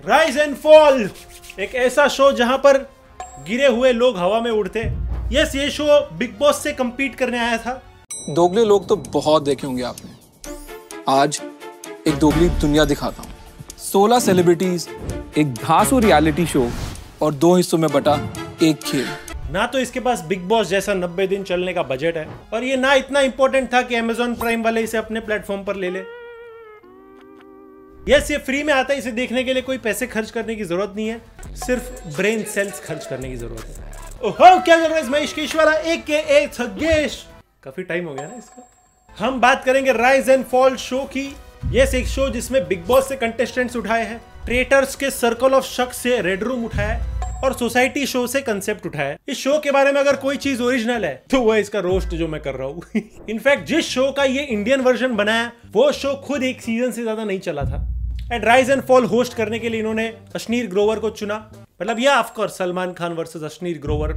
Rise and fall, एक ऐसा show जहां पर गिरे हुए लोग हवा में उड़ते। यस, ये शो बिग बॉस से compete करने आया था। दोगले लोग तो बहुत देखे होंगे आपने। आज एक दोगली दुनिया दिखाता हूँ। 16 सेलिब्रिटीज, एक धांसू रियलिटी शो और 2 हिस्सों में बटा एक खेल। ना तो इसके पास बिग बॉस जैसा 90 दिन चलने का बजट है, और ये ना इतना इंपॉर्टेंट था कि Amazon प्राइम वाले इसे अपने प्लेटफॉर्म पर ले ले। यस, ये फ्री में आता है, इसे देखने के लिए कोई पैसे खर्च करने की जरूरत नहीं है, सिर्फ ब्रेन सेल्स खर्च करने की जरूरत है। ओहो, क्या कर रहा है महेश केशवाला AKA थगेश। काफी टाइम हो गया ना इसको। हम बात करेंगे राइज एंड फॉल शो की। यस, एक शो जिसमें बिग बॉस से कंटेस्टेंट्स उठाए हैं, ट्रेटर्स के सर्कल ऑफ शक से रेड रूम उठाया है, और सोसाइटी शो से कंसेप्ट उठाया है। इस शो के बारे में अगर कोई चीज ओरिजिनल है तो वो इसका रोस्ट जो मैं कर रहा हूँ। इनफैक्ट जिस शो का ये इंडियन वर्जन बनाया, वो शो खुद एक सीजन से ज्यादा नहीं चला था। And rise and fall host करने के लिए इन्होंने अश्नीर ग्रोवर को चुना। मतलब ये of course Salman Khan versus Ashneer Grover,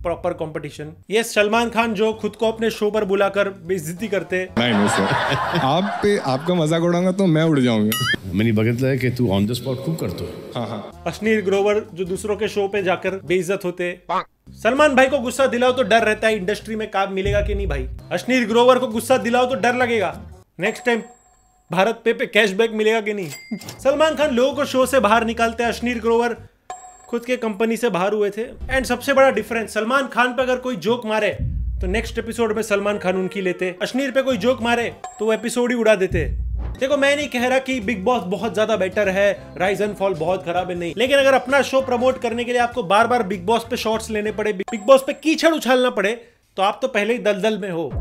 proper competition. ये सलमान खान जो खुद को अपने शो पर बुलाकर बेइज्जती करते। नहीं सर, आप पे आपका मजाक उड़ाऊंगा तो मैं उड़ जाऊंगा। मैंने बघितलं आहे की तू ऑन द स्पॉट खूप करतो। हाँ। अश्नीर ग्रोवर जो दूसरों के शो पे जाकर बेइज्जत होते। सलमान भाई को गुस्सा दिलाओ तो डर रहता है इंडस्ट्री में काम मिलेगा कि नहीं भाई। अश्नीर ग्रोवर को गुस्सा दिलाओ तो डर लगेगा नेक्स्ट टाइम भारत पे कैशबैक मिलेगा कि नहीं। सलमान खान लोगों को शो से बाहर निकालते हैं, अश्नीर ग्रोवर खुद के कंपनी से बाहर हुए थे। एंड सबसे बड़ा डिफरेंस, सलमान खान पे अगर कोई जोक मारे तो नेक्स्ट एपिसोड में सलमान खान उनकी लेते, अश्नीर पे कोई जोक मारे तो वो एपिसोड ही उड़ा देते। देखो, मैं नहीं कह रहा कि बिग बॉस बहुत ज्यादा बेटर है, राइज एंड फॉल बहुत खराब है, नहीं। लेकिन अगर अपना शो प्रमोट करने के लिए आपको बार बार बिग बॉस पे शॉट्स लेने पड़े, बिग बॉस पे कीचड़ उछालना पड़े, तो आप तो पहले ही दलदल में हो।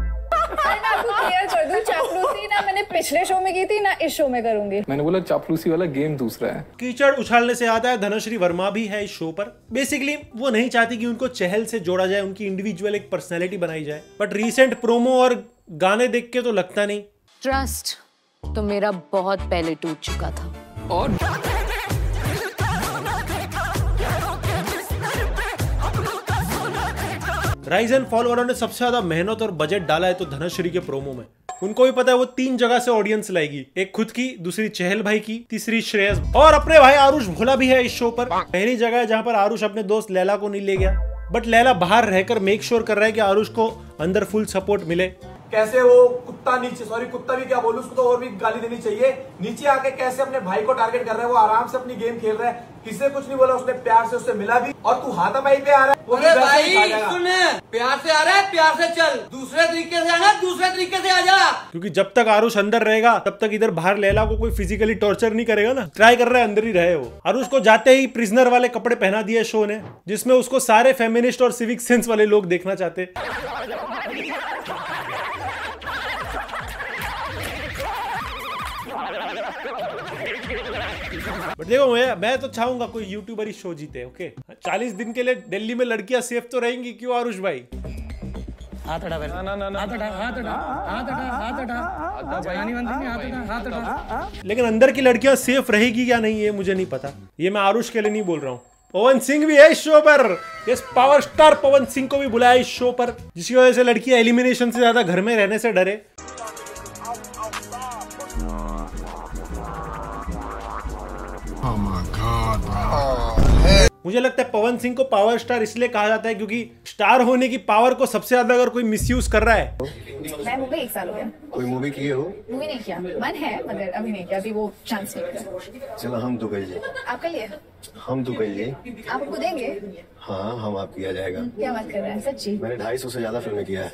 चापलूसी ना मैंने पिछले शो में की थी, ना इस शो में करूंगी। मैंने बोला चापलूसी वाला गेम दूसरा है। कीचड़ उछालने से आता है, धनश्री वर्मा भी है इस शो पर। बेसिकली वो नहीं चाहती कि उनको चहल से जोड़ा जाए, उनकी इंडिविजुअल एक पर्सनैलिटी बनाई जाए। बट रीसेंट प्रोमो और गाने देख के तो लगता नहीं। ट्रस्ट तो मेरा बहुत पहले टूट चुका था। और राइज एंड फॉल वालों ने सबसे ज्यादा मेहनत और बजट डाला है तो धनश्री के प्रोमो में। उनको भी पता है वो 3 जगह से ऑडियंस लाएगी, एक खुद की, दूसरी चहल भाई की, तीसरी श्रेयस, और अपने भाई आरुष भोला भी है इस शो पर। पहली जगह है जहां पर आरुष अपने दोस्त लैला को नहीं ले गया, बट लैला बाहर रहकर मेक श्योर कर रहा है कि आरुष को अंदर फुल सपोर्ट मिले। कैसे वो कुत्ता नीचे, सॉरी कुत्ता भी क्या बोलूं, उसको तो और भी गाली देनी चाहिए, नीचे आके कैसे अपने भाई को टारगेट कर रहा है। वो आराम से अपनी गेम खेल रहा है, किसी से कुछ नहीं बोला, उसने प्यार से उससे मिला भी, और तू हाथापाई पे आ रहा है। अरे भाई सुन, प्यार से आ रहा है, प्यार से चल, दूसरे तरीके से आना, दूसरे तरीके से आ जा। क्योंकि जब तक आरुष अंदर रहेगा तब तक इधर बाहर लैला को कोई फिजिकली टॉर्चर नहीं करेगा ना। ट्राई कर रहा है अंदर ही रहे वो। आरुष को जाते ही प्रिजनर वाले कपड़े पहना दिए शो ने, जिसमें उसको सारे फेमिनिस्ट और सिविक सेंस वाले लोग देखना चाहते। बट देखो, मैं तो चाहूंगा कोई यूट्यूबर ही शो जीते। ओके, 40 दिन के लिए दिल्ली में लड़कियां सेफ तो रहेंगी, क्यों आरुष भाई? हाथ हटा, लेकिन अंदर की लड़कियां सेफ रहेगी या नहीं ये मुझे नहीं पता, ये मैं आरुष के लिए नहीं बोल रहा हूँ। पवन सिंह भी है इस शो पर। इस पावर स्टार पवन सिंह को भी बुलाया इस शो पर, जिसकी वजह से लड़कियां एलिमिनेशन से ज्यादा घर में रहने से डरे। मुझे लगता है पवन सिंह को पावर स्टार इसलिए कहा जाता है क्योंकि स्टार होने की पावर को सबसे ज्यादा अगर कोई मिसयूज कर रहा है। मैं मूवी 1 साल हो गया। कोई मूवी किए हो? मूवी नहीं किया, मन है मगर अभी नहीं किया, अभी वो चांस नहीं मिला। चलो हम तो कहिए। आपका लिए हम तो कहिए। आप हमको देंगे? हाँ, हम आप किया जाएगा। क्या बात कर रहे हैं, सच्ची? मैंने 250 से ज्यादा फिल्में किया है।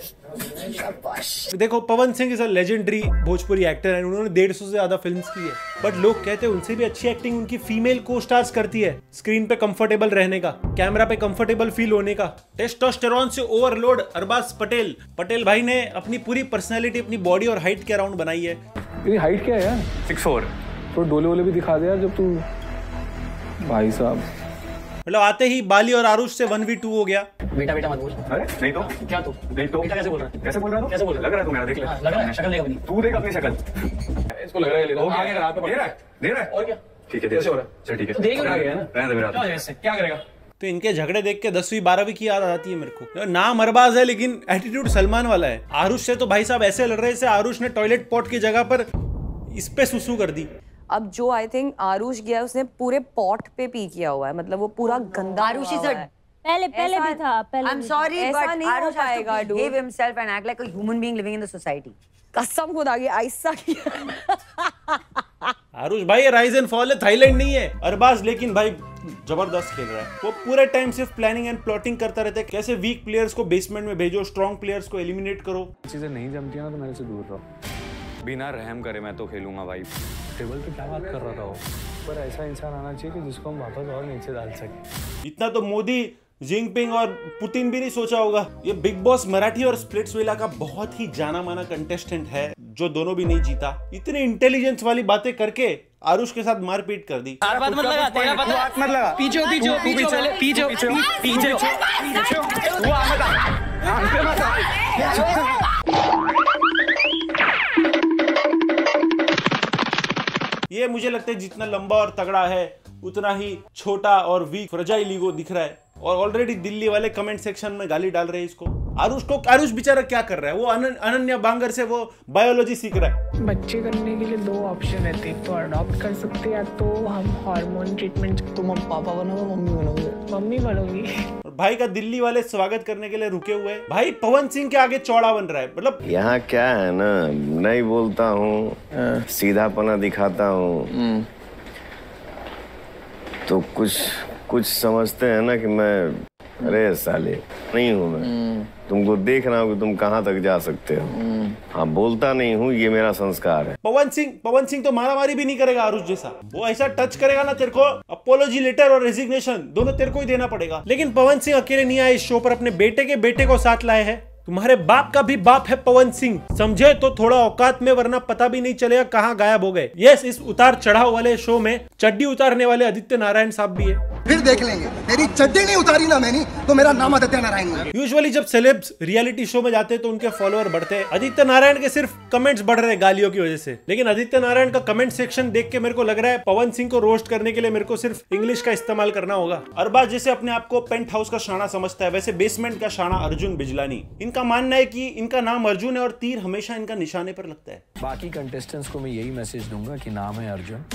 देखो, Pawan Singh is a legendary Bhojpuri actor है, उन्होंने 150 से ज्यादा फिल्म्स की है। बट लोग कहते हैं उनसे भी अच्छी एक्टिंग उनकी फीमेल को स्टार्स करती है। स्क्रीन पे कंफर्टेबल रहने का, कैमरा पे कंफर्टेबल फील होने का, टेस्टोस्टेरोन से ओवरलोड अरबाज पटेल भाई ने अपनी पूरी पर्सनैलिटी, अपनी बॉडी और हाइट के अराउंड बनाई है। तेरी हाइट क्या है यार? 6'4". तो डोले वोले भी दिखा दे यार जब तू। भाई साहब, मतलब आते ही बाली और आरुष से 1v2 हो गया। बेटा बेटा मत बोल। अरे नहीं तो क्या तू? नहीं तो बेटा कैसे बोल रहा है? कैसे बोल रहा है? कैसे बोल रहा है? लग रहा है तू मेरा, देख ले। लग रहा है, शक्ल देख अपनी। तू देख अपनी शक्ल। इसको लग रहा है दे रहा है। और क्या? ठीक है, कैसे हो रहा है? चल ठीक है, देख रहा है ना, रहने दे मेरा। क्या करेगा? तो इनके झगड़े देख के 10वीं 12वीं की याद आती है मेरे को। नाम अरबाज है लेकिन एटीट्यूड सलमान वाला है। आरुष से तो भाई साहब ऐसे लड़ रहे थे, आरुष ने टॉयलेट पॉट की जगह पर इस पे सुसु कर दी। अब जो आई थिंक आरुष गया उसने पूरे पॉट पे पी किया हुआ है, मतलब वो पूरा गंदा आरुष हुआ इज है। पहले भी था, पहले। I'm sorry, but आरुष आएगा, dude. Behave himself and act like a human being living in the society. कसम खुदा की ऐसा किया। आरुष भाई ये राइज एंड फॉल है, थाईलैंड नहीं है। अरबाज लेकिन भाई जबरदस्त खेल रहा है। वो पूरे टाइम सिर्फ प्लानिंग एंड प्लॉटिंग करता रहता है, कैसे वीक प्लेयर्स को बेसमेंट में भेजो, स्ट्रॉन्ग प्लेयर्स को एलिमिनेट करो। चीजें नहीं जमती है ना तो मेरे से दूर रहो। बिना रहम करे मैं तो खेलूंगा भाई। टेबल पे क्या बात कर रहा था वो, पर ऐसा इंसान आना चाहिए कि जिसको हम वापस और नीचे डाल सके। इतना तो मोदी, जिनपिंग और पुतिन भी नहीं सोचा होगा। ये बिग बॉस मराठी और स्प्लिट्सविला का बहुत ही जाना माना कंटेस्टेंट है, जो दोनों भी नहीं जीता। इतने इंटेलिजेंस वाली बातें करके आरुष के साथ मारपीट कर दी। ये मुझे लगता है जितना लंबा और तगड़ा है उतना ही छोटा और वीक फ्रजाइल ईगो दिख रहा है, और ऑलरेडी दिल्ली वाले कमेंट सेक्शन में गाली डाल रहे हैं इसको। आरुष बेचारा क्या कर रहा है, वो अनन्या बांगर से वो बायोलॉजी सीख रहा है। बच्चे करने के लिए 2 ऑप्शन रहते हैं, तो अडॉप्ट कर सकते हैं या तो हम हार्मोन ट्रीटमेंट। तुम अब पापा बनोगे मम्मी बनोगे? मम्मी बनोगी। और भाई का दिल्ली वाले स्वागत करने के लिए रुके हुए हैं। भाई पवन सिंह के आगे चौड़ा बन रहा है। मतलब यहाँ क्या है ना, नहीं बोलता हूँ, सीधापना दिखाता हूँ, तो कुछ समझते हैं ना कि मैं अरे साले नहीं हूँ मैं। तुमको देख रहा हूँ कि तुम कहाँ तक जा सकते हो। हाँ, बोलता नहीं हूँ, ये मेरा संस्कार है। पवन सिंह तो मारामारी भी नहीं करेगा आरुष जैसा। वो ऐसा टच करेगा ना तेरे को, अपोलॉजी लेटर और रेजिग्नेशन दोनों तेरे को ही देना पड़ेगा। लेकिन पवन सिंह अकेले नहीं आए इस शो पर, अपने बेटे को साथ लाए हैं। तुम्हारे बाप का भी बाप है पवन सिंह, समझे तो थोड़ा औकात में, वरना पता भी नहीं चलेगा कहाँ गायब हो गए। यस, इस उतार चढ़ाव वाले शो में चड्डी उतारने वाले आदित्य नारायण साहब भी है। फिर देख लेंगे, तेरी चड्डी नहीं उतारी ना मैंने तो मेरा नाम आदित्य नारायण है। यूजुअली जब सेलेब्स रियलिटी शो में जाते हैं तो उनके फॉलोअर बढ़ते हैं। आदित्य नारायण के सिर्फ कमेंट्स बढ़ रहे हैं गालियों की वजह से। लेकिन आदित्य नारायण का कमेंट सेक्शन देख के मेरे को लग रहा है पवन सिंह को रोस्ट करने के लिए मेरे को सिर्फ इंग्लिश का इस्तेमाल करना होगा। अरबाज जैसे अपने आप को पेंट हाउस का शाना समझता है, वैसे बेसमेंट का शाना अर्जुन बिजलानी। इनका मानना है कि इनका नाम अर्जुन है और तीर हमेशा इनका निशाने पर लगता है। बाकी कंटेस्टेंट्स को मैं यही मैसेज दूंगा कि नाम है अर्जुन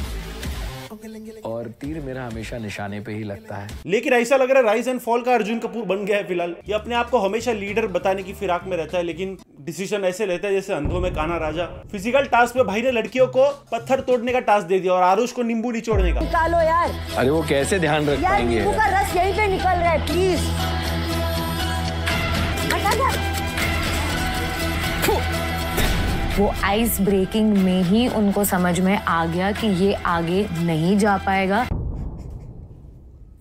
और तीर मेरा हमेशा निशाने पे ही लगता है। लेकिन ऐसा लग रहा है राइज एंड फॉल का अर्जुन कपूर बन गया है फिलहाल। ये अपने आप को हमेशा लीडर बताने की फिराक में रहता है, लेकिन डिसीजन ऐसे लेता है जैसे अंधों में काना राजा। फिजिकल टास्क में भाई ने लड़कियों को पत्थर तोड़ने का टास्क दे दिया और आरुष को नींबू निचोड़ने का। निकालो यार। अरे वो कैसे ध्यान रख पाएंगे? नींबू का रस यहीं पे निकल रहा है, प्लीज। वो आइस ब्रेकिंग में ही उनको समझ में आ गया कि ये आगे नहीं जा पाएगा।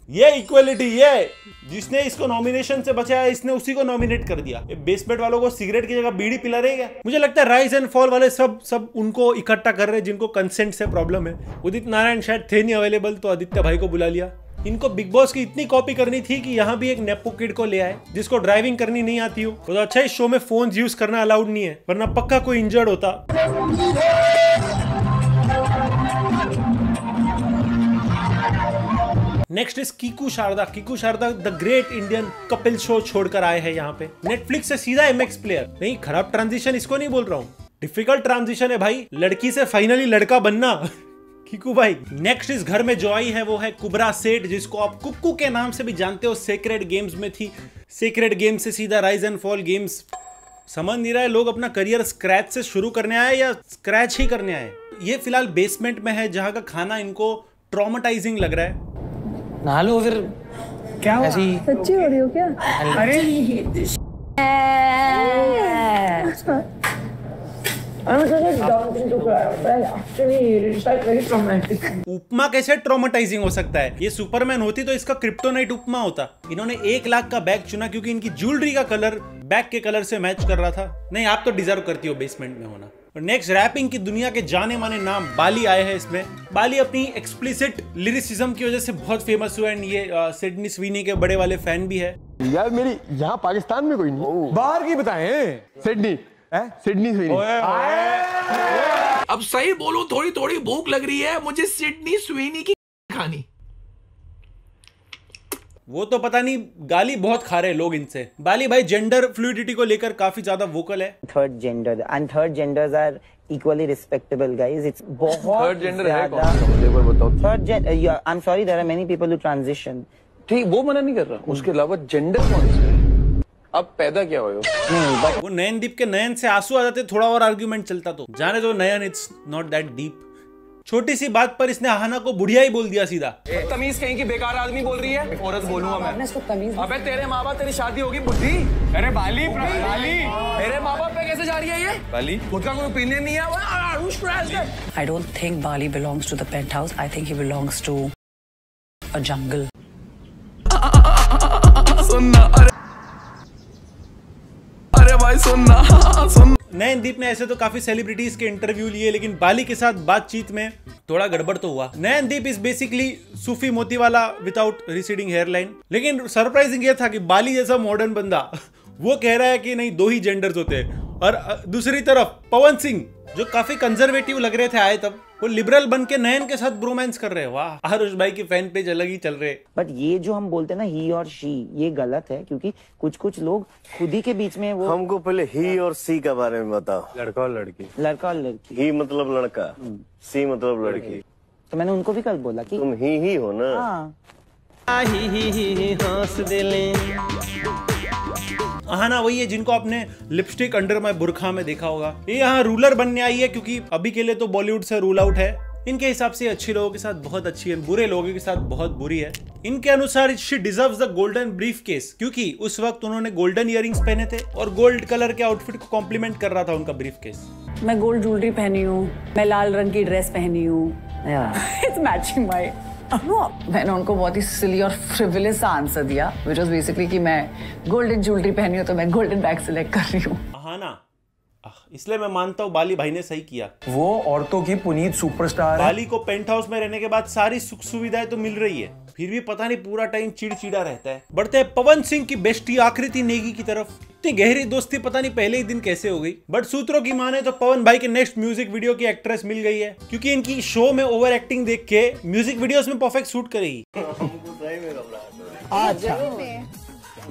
ये इक्वलिटी, ये जिसने इसको नॉमिनेशन से बचाया इसने उसी को नॉमिनेट कर दिया। ये बेसमेंट वालों को सिगरेट की जगह बीड़ी पिला रहे क्या? मुझे लगता है राइज एंड फॉल वाले सब उनको इकट्ठा कर रहे हैं जिनको कंसेंट से प्रॉब्लम है। उदित नारायण शायद थे नहीं अवेलेबल, तो आदित्य भाई को बुला लिया। इनको बिग बॉस की इतनी कॉपी करनी थी कि यहाँ भी एक नेपो किड को ले आए जिसको ड्राइविंग करनी नहीं आती हो। तो अच्छा इस शो में फोन यूज करना अलाउड नहीं है, वरना पक्का कोई इंजर्ड होता। Next is Kiku Sharda the great Indian Kapil show छोड़कर आए हैं यहाँ पे। नेटफ्लिक्स से सीधा MX प्लेयर। नहीं, खराब ट्रांजिशन इसको नहीं बोल रहा हूँ, डिफिकल्ट ट्रांजिशन है भाई, लड़की से फाइनली लड़का बनना। कीकू भाई। नेक्स्ट इस घर में जो आई है वो है कुबरा सेठ, जिसको आप कुक्कू के नाम से भी जानते हो। सेक्रेड गेम्स में थी, सेक्रेड गेम से सीधा राइज एंड फॉल गेम्स। समझ नहीं रहा है लोग अपना करियर स्क्रैच से शुरू करने आए या स्क्रैच ही करने आए। ये फिलहाल बेसमेंट में है जहाँ का खाना इनको ट्रॉमेटाइजिंग लग रहा है। नहा लो फिर। क्या हुआ? सच्ची हो रही हो क्या? अरे उपमा कैसे ट्रॉमेटाइजिंग हो सकता है? ये सुपरमैन होती तो इसका क्रिप्टोनाइट उपमा होता। इन्होंने 1 लाख का बैग चुना क्योंकि इनकी ज्वेलरी का कलर बैग के कलर से मैच कर रहा था। नहीं, आप तो डिजर्व करती हो बेसमेंट में होना। नेक्स्ट रैपिंग की दुनिया के जाने माने नाम बाली आए हैं इसमें। बाली अपनी एक्सप्लिसिट लिरिसिज्म की वजह से बहुत फेमस हुआ है। ये सिडनी स्वीनी के बड़े वाले फैन भी है। यार मेरी यहाँ पाकिस्तान में कोई नहीं, बाहर की बताएं। Sydney Sweeney. अब सही बोलूं, थोड़ी थोड़ी भूख लग रही है मुझे सिडनी स्वीनी की खानी। वो तो पता नहीं, गाली बहुत खा रहे लोग इनसे। बाली भाई जेंडर फ्लूइडिटी को लेकर काफी ज्यादा वोकल है। Third gender and third genders are equally respectable guys. It's बहुत थर्ड जेंडर है कौन सा, मुझे एक बार बताओ। Third gender, I'm sorry, there are many people who transition. ठीक, वो मना नहीं कर रहा, उसके अलावा जेंडर कौन सा है? अब पैदा क्या हुए हो? वो नयनदीप के नयन से आंसू आ जाते, थोड़ा और आर्ग्यूमेंट चलता तो जाने दो नयन, इट्स नॉट दैट डीप। छोटी सी बात पर इसने अहाना को बुढ़िया ही बोल दिया सीधा। तमीज कहीं की बेकार आदमी बोल रही है, औरत बोलूंगा मैं। इसको तमीज। अबे तेरे माँ बाप, तेरी शादी होगी बुद्धि। अरे बाली मेरे माँ बाप पे कैसे जा रही है ये? बाली खुद का कोई ओपिनियन नहीं है। I don't think Bali belongs to the penthouse. I think he belongs to a jungle. सुनना अरे भाई सुनना। नयनदीप ने ऐसे तो काफी सेलिब्रिटीज के इंटरव्यू लिए, लेकिन बाली के साथ बातचीत में थोड़ा गड़बड़ तो हुआ। Nayandeep is basically Sufi Motiwala without receding hairline. लेकिन सरप्राइजिंग ये था कि बाली जैसा मॉडर्न बंदा वो कह रहा है कि नहीं, दो ही जेंडर्स होते हैं। और दूसरी तरफ पवन सिंह जो काफी कंजर्वेटिव लग रहे थे आए तब, वो लिबरल बन के नयन के साथ ब्रोमांस कर रहे हैं। वाह, आरुष भाई की फैन पेज अलग ही चल रहे। बट ये जो हम बोलते हैं ना ही और शी, ये गलत है, क्योंकि कुछ लोग खुद ही के बीच में वो। हमको पहले ही और सी के बारे में बताओ। लड़का और लड़की। लड़का और लड़की। ही मतलब लड़का, सी मतलब लड़की। तो मैंने उनको भी कल बोला कि तुम ही हो ना। हाँ। ही हंस दे ले। अहाना वही है जिनको आपने लिपस्टिक अंडर माय बुरखा में देखा होगा। ये यहाँ रूलर बनने आई है, क्योंकि अभी के लिए तो बॉलीवुड से रूल आउट है। इनके हिसाब से अच्छे लोगों के साथ बहुत अच्छी है, बुरे लोगों के साथ बहुत बुरी है। इनके अनुसार she deserves the golden brief case, क्योंकि उस वक्त उन्होंने गोल्डन इयररिंग्स पहने थे और गोल्ड कलर के आउटफिट को कॉम्प्लीमेंट कर रहा था उनका ब्रीफ केस। मैं गोल्ड ज्वेलरी पहनी हूँ, मैं लाल रंग की ड्रेस पहनी हूँ। It's matching my मैंने उनको बहुत ही सिली और फ्रिवलेस सा आंसर दिया, which was basically कि मैं गोल्डन ज्वेलरी पहनी हूँ तो मैं गोल्डन बैग सिलेक्ट कर रही हूँ। हाँ ना, इसलिए मैं मानता हूँ बाली भाई ने सही किया। वो औरतों की पुनीत सुपरस्टार है। बाली को पेंट हाउस में रहने के बाद सारी सुख सुविधाएं तो मिल रही है, फिर भी पता नहीं पूरा टाइम चिड़चिड़ा रहता है। बढ़ते हैं पवन सिंह की बेस्टी आकृति नेगी की तरफ। इतनी गहरी दोस्ती पता नहीं पहले ही दिन कैसे हो गई, बट सूत्रों की माने तो पवन भाई के नेक्स्ट म्यूजिक वीडियो की एक्ट्रेस मिल गई है, क्योंकि इनकी शो में ओवर एक्टिंग देख के म्यूजिक वीडियोस में परफेक्ट सूट करेगी। अच्छा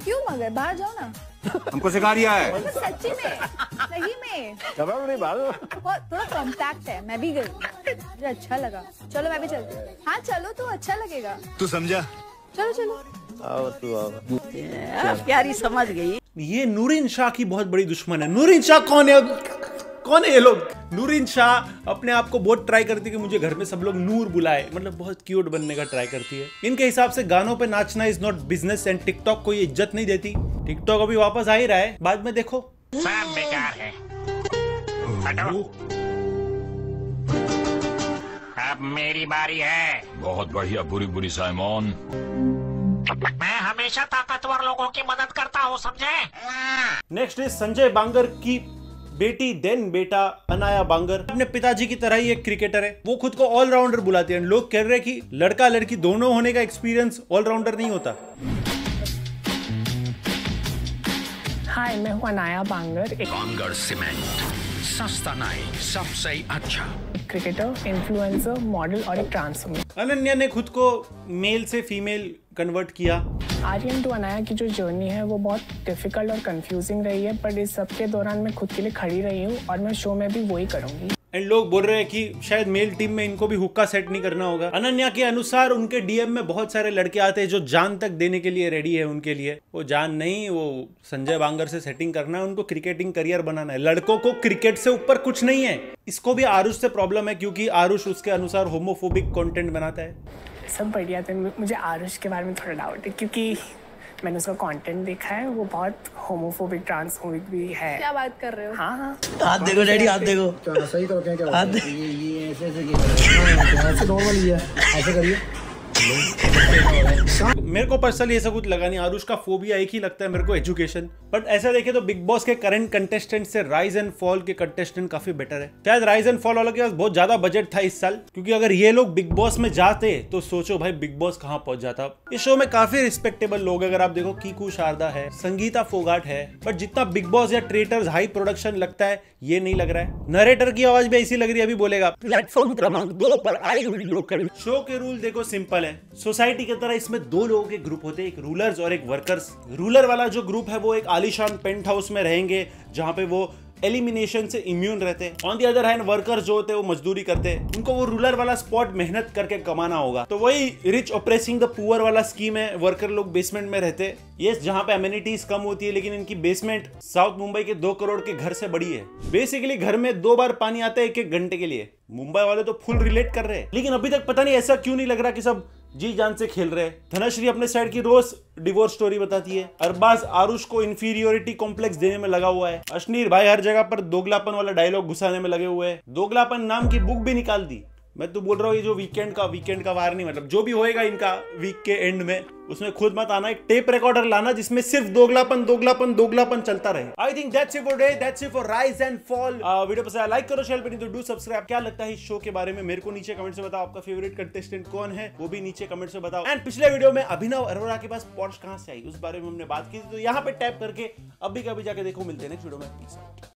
क्यों, मगर बाहर जाओ ना। हमको सिखा दिया है। सच्ची में, सही में थोड़ा कॉम्पैक्ट है। मैं भी गई, मुझे अच्छा लगा। चलो मैं भी चलती हूँ। हाँ चलो, तो अच्छा लगेगा। तू समझा? चलो चलो। आओ तू आओ। प्यारी समझ गई। ये नूरिन शाह की बहुत बड़ी दुश्मन है। नूरिन शाह कौन है? कौन है ये लोग? नूरिन शाह अपने आप को बहुत ट्राई करती है कि मुझे घर में सब लोग नूर बुलाए, मतलब बहुत क्यूट बनने का ट्राई करती है। इनके हिसाब से गानों पे नाचना is not business and TikTok को ये इज्जत नहीं देती। टिकटॉक अभी वापस आ ही रहा है, बाद में देखो। सब बेकार है। हटो। अब मेरी बारी है। बहुत बढ़िया बुरी बुरी साइमन। मैं हमेशा ताकतवर लोगों की मदद करता हूँ, समझे? नेक्स्ट इज संजय बांगर की बेटी देन बेटा अनाया बांगर। अपने पिताजी की तरह ही एक क्रिकेटर है। वो खुद को ऑलराउंडर बुलाती है। लोग कह रहे हैं कि लड़का लड़की दोनों होने का एक्सपीरियंस ऑलराउंडर नहीं होता। हाय, मैं हूँ अनाया बांगर। बांगर सीमेंट, सस्ता नहीं, सबसे अच्छा। क्रिकेटर, इन्फ्लुएंसर, मॉडल और एक ट्रांसफॉर्मर। अनन्या ने खुद को मेल से फीमेल कन्वर्ट किया। आर्यन टू अनाया की जो जर्नी है वो बहुत डिफिकल्ट और कंफ्यूजिंग रही है, बट इस सब के दौरान मैं खुद के लिए खड़ी रही हूँ और मैं शो में भी वही करूंगी। एंड लोग बोल रहे हैं कि शायद मेल टीम में इनको भी हुक्का सेट नहीं करना होगा। अनन्या के अनुसार उनके डीएम में बहुत सारे लड़के आते हैं जो जान तक देने के लिए रेडी है उनके लिए। वो जान नहीं, वो संजय बांगर से सेटिंग करना है, उनको क्रिकेटिंग करियर बनाना है। लड़कों को क्रिकेट से ऊपर कुछ नहीं है। इसको भी आरुष से प्रॉब्लम है, क्योंकि आरुष उसके अनुसार होमोफोबिक कंटेंट बनाता है। सब बढ़िया थे। मुझे आरुष के बारे में थोड़ा डाउट है, क्योंकि मैंने उसका कंटेंट देखा है, वो बहुत होमोफोबिक ट्रांसफोबिक भी है। क्या बात कर रहे हो? हाँ हाँ। हाथ देखो डैडी, हाथ देखो। क्या सही करो, क्या हाथ ये ऐसे ऐसे नॉर्मल ही है, ऐसे करिए। मेरे को पर्सनली ऐसा कुछ लगा नहीं। आरुष का फोबिया एक ही लगता है मेरे को, एजुकेशन। बट ऐसा देखे तो बिग बॉस के करंट कंटेस्टेंट से राइज एंड फॉल के कंटेस्टेंट काफी बेटर है। शायद राइज एंड फॉल वालों के पास बहुत ज्यादा बजट था इस साल, क्योंकि अगर ये लोग बिग बॉस में जाते तो सोचो भाई बिग बॉस कहाँ पहुंच जाता। इस शो में काफी रिस्पेक्टेबल लोग, अगर आप देखो कीकू शारदा है, संगीता फोगाट है, बट जितना बिग बॉस या ट्रेटर्स हाई प्रोडक्शन लगता है ये नहीं लग रहा है। नरेटर की आवाज भी ऐसी लग रही है, अभी बोलेगा प्लेटफॉर्म क्रमांक 2 पर आई हुई लोग। शो के रूल देखो सिंपल है, है, सोसाइटी की तरह इसमें दो लोगों के ग्रुप होते हैं, एक रूलर्स और एक वर्कर्स। रूलर वाला जो ग्रुप है वो एक आलीशान पेंट हाउस में रहेंगे जहां पे वो एलिमिनेशन से इम्यून रहते हैं। On the other hand workers जो होते हैं वो मजदूरी करते हैं, उनको वो रूलर वाला स्पॉट मेहनत करके कमाना होगा। तो वही रिच ऑपरेसिंग द पुअर वाला स्कीम है। वर्कर लोग बेसमेंट में रहते हैं, ये जहां पे एमिनिटीज कम होती है, लेकिन इनकी बेसमेंट साउथ मुंबई के 2 करोड़ के घर से बड़ी है। बेसिकली घर में 2 बार पानी आता है 1-1 घंटे के लिए। मुंबई वाले तो फुल रिलेट कर रहे हैं, लेकिन अभी तक पता नहीं ऐसा क्यों नहीं लग रहा कि सब जी जान से खेल रहे हैं। धनश्री अपने साइड की रोज डिवोर्स स्टोरी बताती है, अरबाज आरुष को इंफीरियोरिटी कॉम्प्लेक्स देने में लगा हुआ है, अश्नीर भाई हर जगह पर दोगलापन वाला डायलॉग घुसाने में लगे हुए हैं। दोगलापन नाम की बुक भी निकाल दी। मैं तो बोल रहा हूँ ये जो वीकेंड का वार नहीं, मतलब जो भी होएगा इनका वीक के एंड में, उसमें खुद मत आना, एक टेप रिकॉर्डर लाना जिसमें सिर्फ दोगलापन चलता रहे। I think that's it for today, that's it for rise and fall. Video पसंद आया लाइक करो, शेयर पे डू सब्सक्राइब। क्या लगता है इस शो के बारे में मेरे को नीचे कमेंट से बताओ। आपका फेवरेट कंटेस्टेंट कौन है वो भी नीचे कमेंट से बताओ। एंड पिछले वीडियो में अभिनव अरोड़ा के पास पॉर्श कहां से आई उस बारे में हमने बात की थी, तो यहाँ पे टैप करके अभी कभी जाके देखो। मिलते हैं नेक्स्ट वीडियो में।